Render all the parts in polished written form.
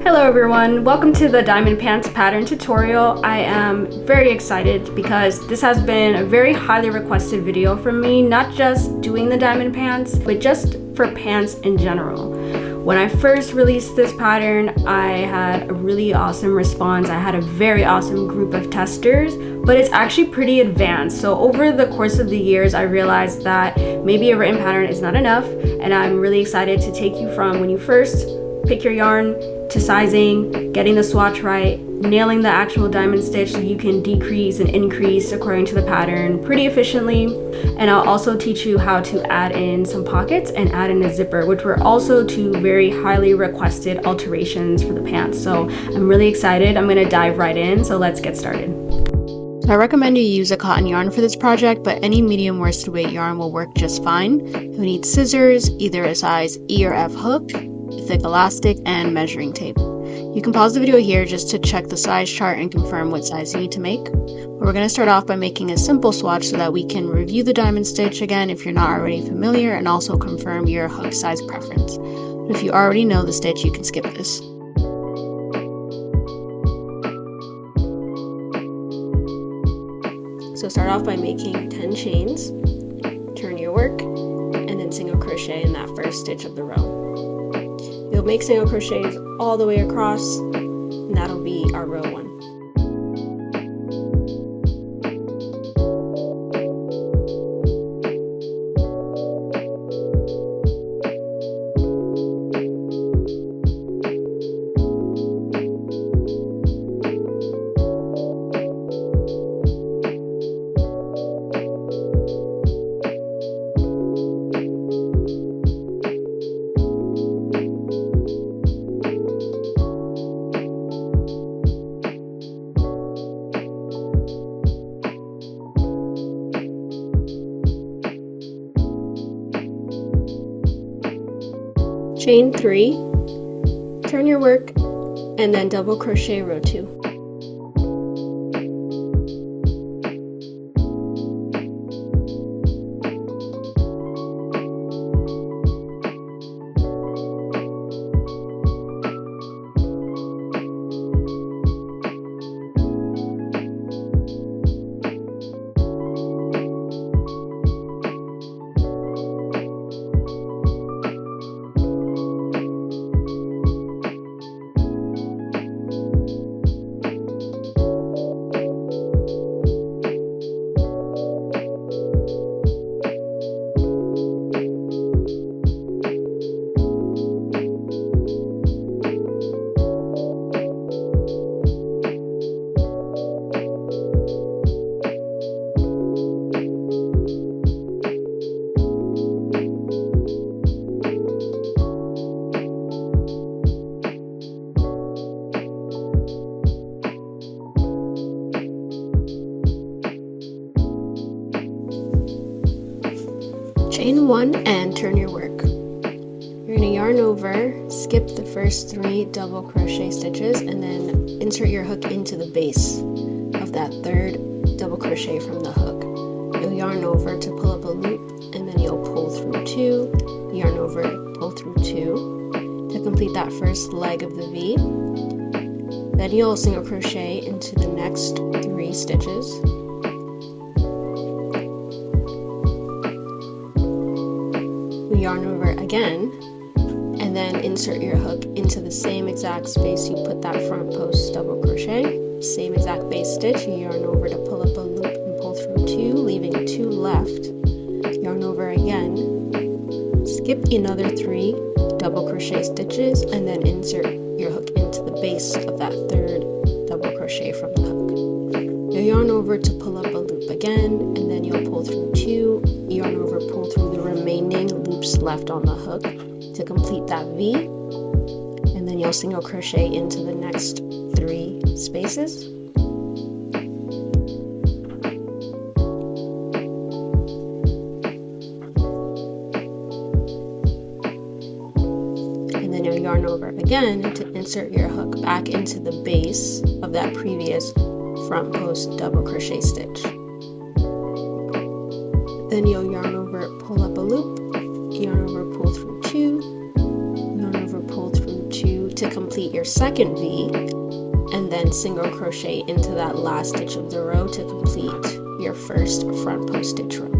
Hello everyone, welcome to the Diamond Pants pattern tutorial. I am very excited because this has been a very highly requested video from me, not just doing the diamond pants, but just for pants in general. When I first released this pattern, I had a really awesome response. I had a very awesome group of testers, but it's actually pretty advanced. So over the course of the years, I realized that maybe a written pattern is not enough, and I'm really excited to take you from when you first pick your yarn to sizing, getting the swatch right, nailing the actual diamond stitch so you can decrease and increase according to the pattern pretty efficiently. And I'll also teach you how to add in some pockets and add in a zipper, which were also two very highly requested alterations for the pants. So I'm really excited. I'm gonna dive right in, so let's get started. I recommend you use a cotton yarn for this project, but any medium worsted weight yarn will work just fine. You'll need scissors, either a size E or F hook, thick elastic, and measuring tape. You can pause the video here just to check the size chart and confirm what size you need to make. But we're going to start off by making a simple swatch so that we can review the diamond stitch again if you're not already familiar, and also confirm your hook size preference. But if you already know the stitch, you can skip this. So start off by making 10 chains, turn your work, and then single crochet in that first stitch of the row. You'll make single crochets all the way across, and that'll be our row 1. Chain 3, turn your work, and then double crochet row 2. Chain 1 and turn your work. You're going to yarn over, skip the first 3 double crochet stitches, and then insert your hook into the base of that third double crochet from the hook. You'll yarn over to pull up a loop, and then you'll pull through 2, yarn over, pull through 2 to complete that first leg of the V. Then you'll single crochet into the next 3 stitches. Yarn over again, and then insert your hook into the same exact space you put that front post double crochet. Same exact base stitch, you yarn over to pull up a loop and pull through 2, leaving 2 left. Yarn over again, skip another 3 double crochet stitches, and then insert your hook into the base of that third double crochet from the hook. You'll yarn over to pull up a loop again, and then you'll pull through 2, yarn over, pull through the remaining loops left on the hook to complete that V, and then you'll single crochet into the next 3 spaces. And then you'll yarn over again to insert your hook back into the base of that previous front post double crochet stitch. Then you'll yarn over, pull up a loop, yarn over, pull through 2, yarn over, pull through 2 to complete your second V, and then single crochet into that last stitch of the row to complete your first front post stitch row.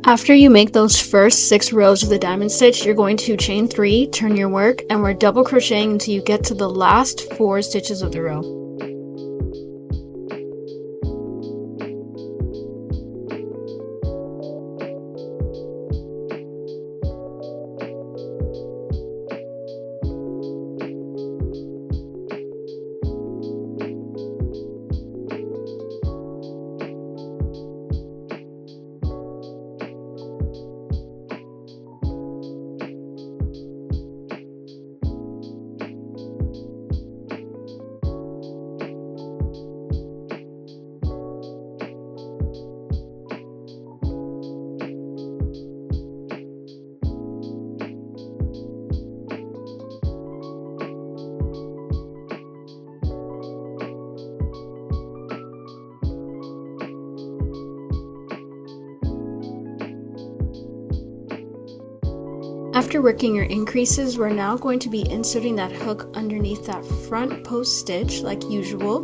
After you make those first 6 rows of the diamond stitch, you're going to chain 3, turn your work, and we're double crocheting until you get to the last 4 stitches of the row. After working your increases, we're now going to be inserting that hook underneath that front post stitch like usual,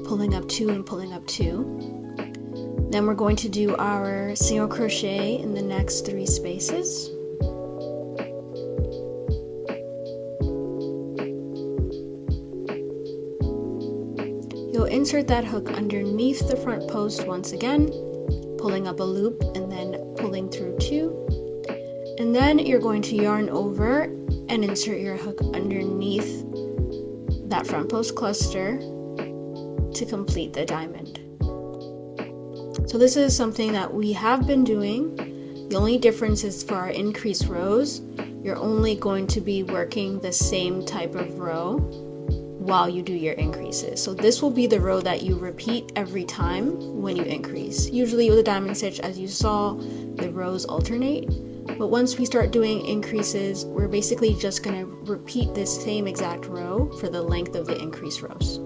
pulling up 2 and pulling up 2. Then we're going to do our single crochet in the next 3 spaces. You'll insert that hook underneath the front post once again, pulling up a loop and then pulling through 2. And then you're going to yarn over and insert your hook underneath that front post cluster to complete the diamond. So this is something that we have been doing. The only difference is for our increased rows, you're only going to be working the same type of row while you do your increases. So this will be the row that you repeat every time when you increase. Usually with a diamond stitch, as you saw, the rows alternate. But once we start doing increases, we're basically just going to repeat this same exact row for the length of the increased rows.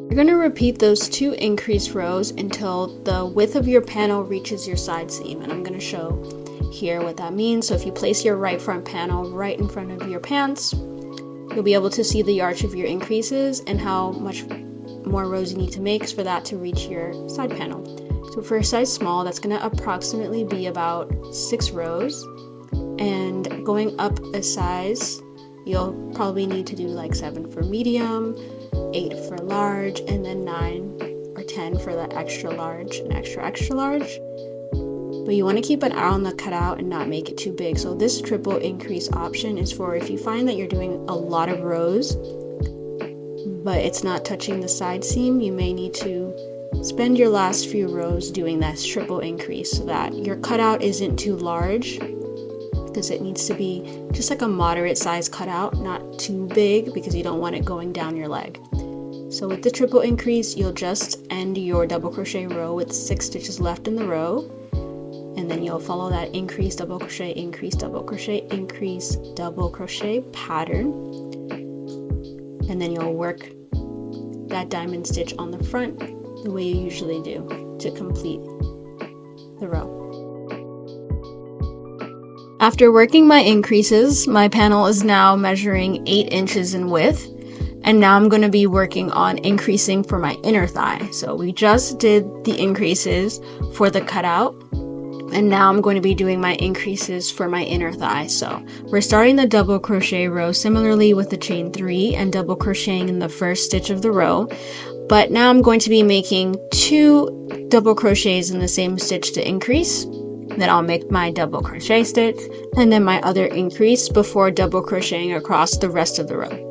You're going to repeat those 2 increased rows until the width of your panel reaches your side seam, and I'm going to show here what that means. So if you place your right front panel right in front of your pants, you'll be able to see the arch of your increases and how much more rows you need to make for that to reach your side panel. So for a size small, that's going to approximately be about 6 rows, and going up a size, you'll probably need to do like 7 for medium, 8 for large, and then 9 or 10 for the extra large and extra large. But you want to keep an eye on the cutout and not make it too big. So this triple increase option is for if you find that you're doing a lot of rows but it's not touching the side seam, you may need to spend your last few rows doing that triple increase so that your cutout isn't too large, because it needs to be just like a moderate size cutout, not too big because you don't want it going down your leg. So with the triple increase, you'll just end your double crochet row with 6 stitches left in the row, and then you'll follow that increase, double crochet, increase, double crochet, increase, double crochet pattern, and then you'll work that diamond stitch on the front the way you usually do to complete the row. After working my increases, my panel is now measuring 8 inches in width, and now I'm going to be working on increasing for my inner thigh. So we just did the increases for the cutout, and now I'm going to be doing my increases for my inner thigh. So we're starting the double crochet row similarly with the chain 3 and double crocheting in the first stitch of the row, but now I'm going to be making 2 double crochets in the same stitch to increase, Then I'll make my double crochet stitch and then my other increase before double crocheting across the rest of the row.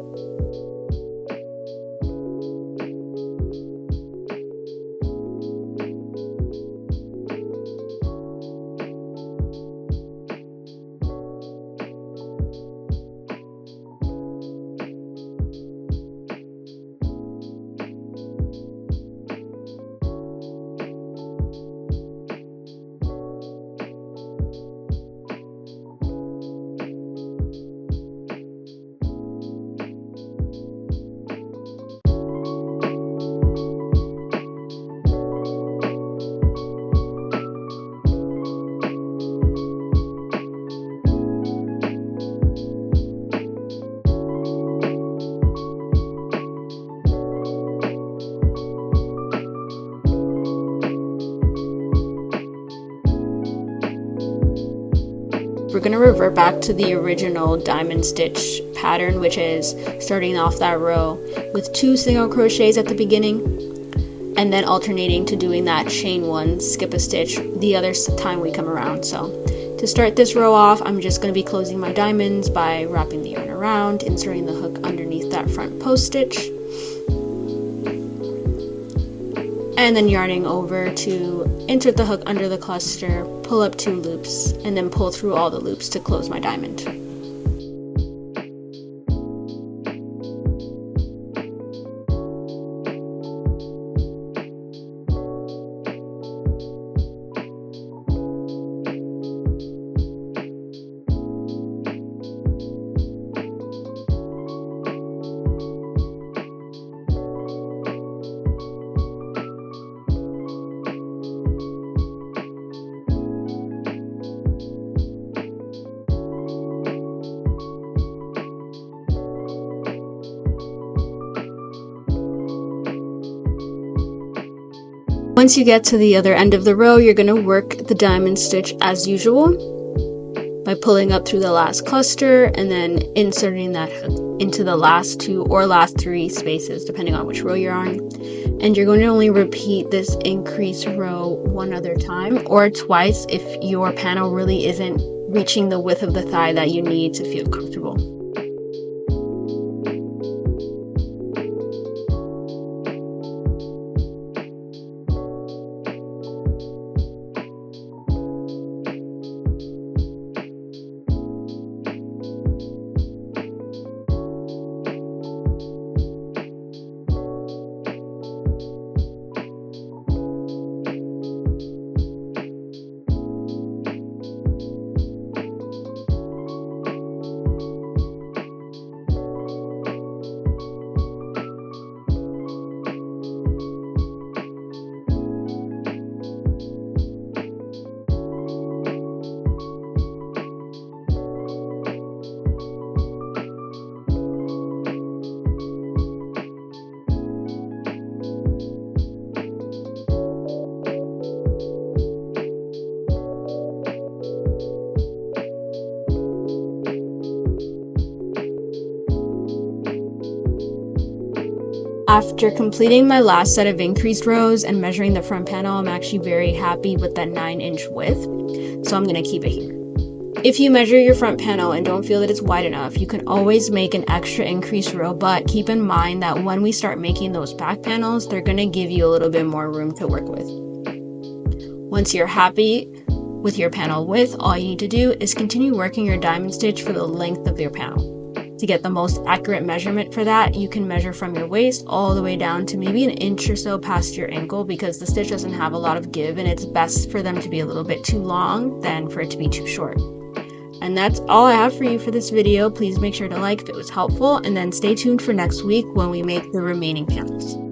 We're going to revert back to the original diamond stitch pattern, which is starting off that row with 2 single crochets at the beginning and then alternating to doing that chain 1, skip a stitch the other time we come around. So to start this row off, I'm just going to be closing my diamonds by wrapping the yarn around, inserting the hook underneath that front post stitch, and then yarning over to insert the hook under the cluster, pull up 2 loops, and then pull through all the loops to close my diamond. Once you get to the other end of the row, you're going to work the diamond stitch as usual by pulling up through the last cluster and then inserting that hook into the last 2 or last 3 spaces, depending on which row you're on. And you're going to only repeat this increase row one other time or twice if your panel really isn't reaching the width of the thigh that you need to feel comfortable. After completing my last set of increased rows and measuring the front panel, I'm actually very happy with that 9-inch width, so I'm going to keep it here. If you measure your front panel and don't feel that it's wide enough, you can always make an extra increased row, but keep in mind that when we start making those back panels, they're going to give you a little bit more room to work with. Once you're happy with your panel width, all you need to do is continue working your diamond stitch for the length of your panel. To get the most accurate measurement for that, you can measure from your waist all the way down to maybe 1 inch or so past your ankle, because the stitch doesn't have a lot of give and it's best for them to be a little bit too long than for it to be too short. And that's all I have for you for this video. Please make sure to like if it was helpful, and then stay tuned for next week when we make the remaining panels.